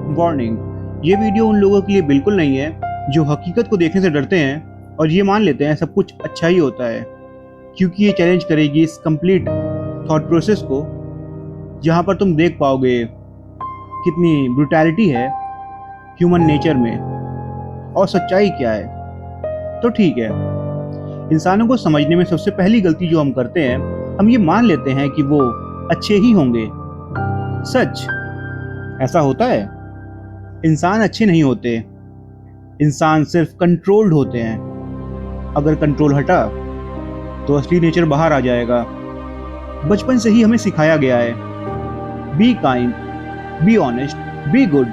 Warning, ये video उन लोगों के लिए बिल्कुल नहीं है जो हकीकत को देखने से डरते हैं और ये मान लेते हैं सब कुछ अच्छा ही होता है, क्योंकि ये चैलेंज करेगी इस कंप्लीट थॉट प्रोसेस को, जहाँ पर तुम देख पाओगे कितनी ब्रुटैलिटी है ह्यूमन नेचर में और सच्चाई क्या है। तो ठीक है, इंसानों को समझने में सबसे पहली गलती जो हम करते हैं, हम ये मान लेते हैं कि वो अच्छे ही होंगे। सच ऐसा होता है? इंसान अच्छे नहीं होते, इंसान सिर्फ कंट्रोल्ड होते हैं। अगर कंट्रोल हटा तो असली नेचर बाहर आ जाएगा। बचपन से ही हमें सिखाया गया है, be kind, be honest, be good,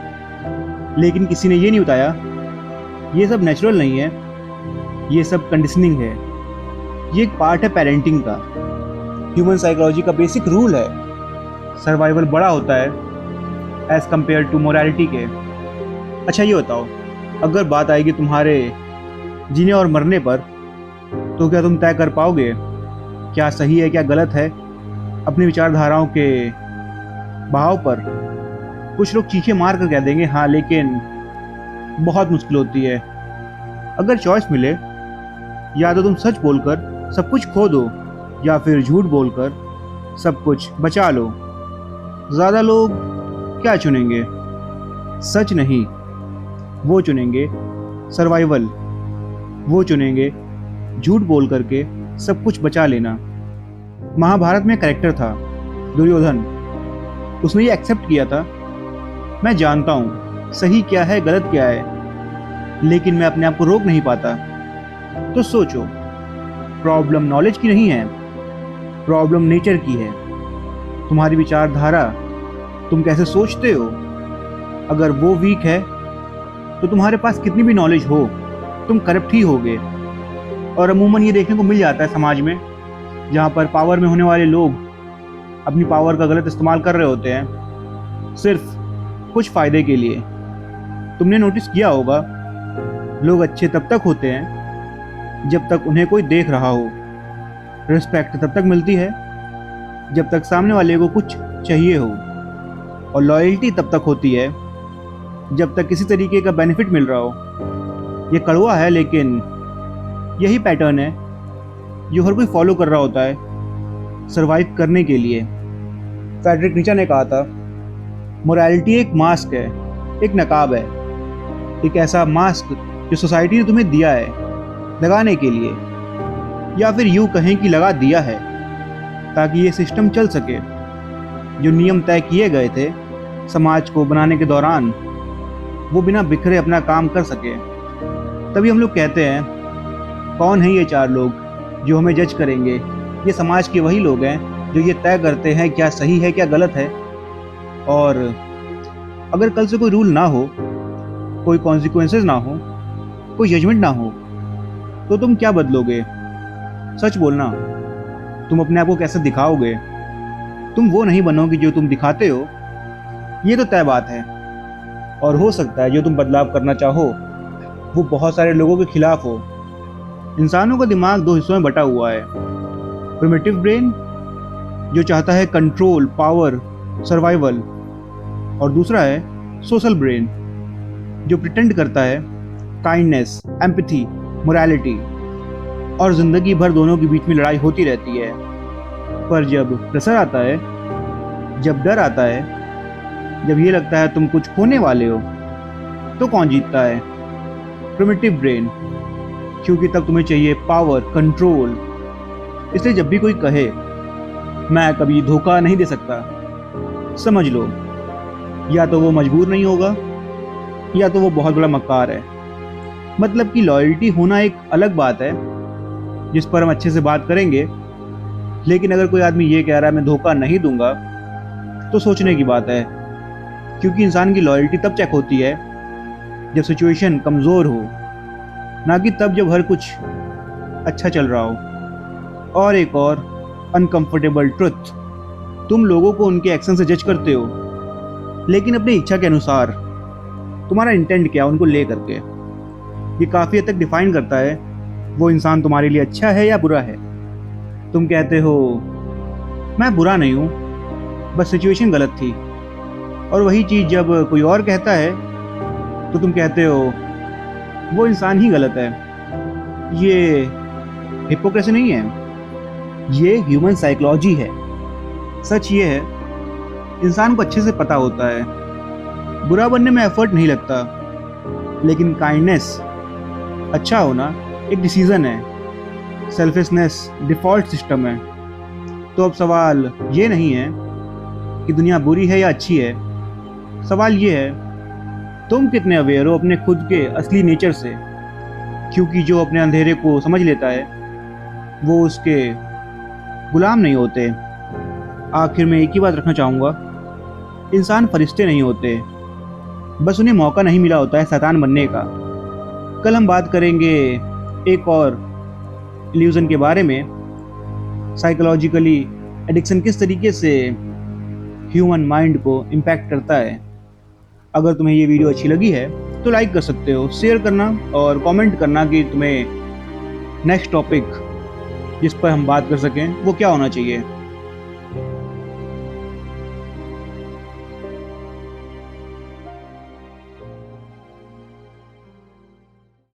लेकिन किसी ने ये नहीं बताया ये सब नेचुरल नहीं है, ये सब कंडीशनिंग है। ये एक पार्ट है पेरेंटिंग का। ह्यूमन साइकोलॉजी का बेसिक रूल है, सर्वाइवल बड़ा होता है एज कंपेयर टू मोरालिटी के। अच्छा ये बताओ, अगर बात आएगी तुम्हारे जीने और मरने पर, तो क्या तुम तय कर पाओगे क्या सही है क्या गलत है अपनी विचारधाराओं के बहाव पर? कुछ लोग चीखें मार कर कह देंगे हाँ, लेकिन बहुत मुश्किल होती है। अगर चॉइस मिले, या तो तुम सच बोलकर सब कुछ खो दो या फिर झूठ बोलकर सब कुछ बचा लो। ज़्यादा लोग क्या चुनेंगे? सच नहीं, वो चुनेंगे सर्वाइवल, वो चुनेंगे झूठ बोल करके सब कुछ बचा लेना। महाभारत में कैरेक्टर था दुर्योधन, उसने ये एक्सेप्ट किया था, मैं जानता हूँ सही क्या है गलत क्या है, लेकिन मैं अपने आप को रोक नहीं पाता। तो सोचो, प्रॉब्लम नॉलेज की नहीं है, प्रॉब्लम नेचर की है। तुम्हारी विचारधारा, तुम कैसे सोचते हो, अगर वो वीक है तो तुम्हारे पास कितनी भी नॉलेज हो तुम करप्ट ही होगे। और अमूमन ये देखने को मिल जाता है समाज में, जहाँ पर पावर में होने वाले लोग अपनी पावर का गलत इस्तेमाल कर रहे होते हैं सिर्फ कुछ फ़ायदे के लिए। तुमने नोटिस किया होगा, लोग अच्छे तब तक होते हैं जब तक उन्हें कोई देख रहा हो। रिस्पेक्ट तब तक मिलती है जब तक सामने वाले को कुछ चाहिए हो, और लॉयल्टी तब तक होती है जब तक किसी तरीके का बेनिफिट मिल रहा हो। ये कड़वा है, लेकिन यही पैटर्न है जो हर कोई फॉलो कर रहा होता है सरवाइव करने के लिए। फ्रेडरिक नीचा ने कहा था, मोरालिटी एक मास्क है, एक नकाब है, एक ऐसा मास्क जो सोसाइटी ने तुम्हें दिया है लगाने के लिए, या फिर यूँ कहें कि लगा दिया है ताकि ये सिस्टम चल सके। जो नियम तय किए गए थे समाज को बनाने के दौरान, वो बिना बिखरे अपना काम कर सके। तभी हम लोग कहते हैं, कौन है ये चार लोग जो हमें जज करेंगे? ये समाज के वही लोग हैं जो ये तय करते हैं क्या सही है क्या गलत है। और अगर कल से कोई रूल ना हो, कोई कॉन्सिक्वेंसेस ना हो, कोई जजमेंट ना हो, तो तुम क्या बदलोगे? सच बोलना, तुम अपने आप को कैसे दिखाओगे? तुम वो नहीं बनोगे जो तुम दिखाते हो, ये तो तय बात है। और हो सकता है जो तुम बदलाव करना चाहो वो बहुत सारे लोगों के खिलाफ हो। इंसानों का दिमाग दो हिस्सों में बटा हुआ है, प्रिमिटिव ब्रेन जो चाहता है कंट्रोल, पावर, सर्वाइवल, और दूसरा है सोशल ब्रेन जो प्रिटेंड करता है काइंडनेस, एम्पैथी, मोरालिटी। और जिंदगी भर दोनों के बीच में लड़ाई होती रहती है। पर जब प्रेशर आता है, जब डर आता है, जब ये लगता है तुम कुछ खोने वाले हो, तो कौन जीतता है? प्रिमिटिव ब्रेन, क्योंकि तब तुम्हें चाहिए पावर, कंट्रोल। इसलिए जब भी कोई कहे मैं कभी धोखा नहीं दे सकता, समझ लो या तो वो मजबूर नहीं होगा या तो वो बहुत बड़ा मक्कार है। मतलब कि लॉयल्टी होना एक अलग बात है जिस पर हम अच्छे से बात करेंगे, लेकिन अगर कोई आदमी ये कह रहा है मैं धोखा नहीं दूंगा, तो सोचने की बात है। क्योंकि इंसान की लॉयल्टी तब चेक होती है जब सिचुएशन कमज़ोर हो, ना कि तब जब हर कुछ अच्छा चल रहा हो। और एक और अनकंफर्टेबल ट्रुथ, तुम लोगों को उनके एक्शन से जज करते हो, लेकिन अपनी इच्छा के अनुसार। तुम्हारा इंटेंट क्या उनको ले करके, ये काफ़ी हद तक डिफाइन करता है वो इंसान तुम्हारे लिए अच्छा है या बुरा है। तुम कहते हो मैं बुरा नहीं हूँ, बस सिचुएशन गलत थी, और वही चीज़ जब कोई और कहता है तो तुम कहते हो वो इंसान ही गलत है। ये हिपोक्रेसी नहीं है, ये ह्यूमन साइकोलॉजी है। सच ये है, इंसान को अच्छे से पता होता है बुरा बनने में एफर्ट नहीं लगता, लेकिन काइंडनेस, अच्छा होना एक डिसीजन है, सेल्फिशनेस डिफॉल्ट सिस्टम है। तो अब सवाल ये नहीं है कि दुनिया बुरी है या अच्छी है, सवाल ये है तुम कितने अवेयर हो अपने खुद के असली नेचर से, क्योंकि जो अपने अंधेरे को समझ लेता है वो उसके गुलाम नहीं होते। आखिर में एक ही बात रखना चाहूँगा, इंसान फरिश्ते नहीं होते, बस उन्हें मौका नहीं मिला होता है शैतान बनने का। कल हम बात करेंगे एक और इल्यूजन के बारे में, साइकोलॉजिकली एडिक्शन किस तरीके से ह्यूमन माइंड को इम्पैक्ट करता है। अगर तुम्हें ये वीडियो अच्छी लगी है तो लाइक कर सकते हो, शेयर करना और कमेंट करना कि तुम्हें नेक्स्ट टॉपिक जिस पर हम बात कर सकें वो क्या होना चाहिए।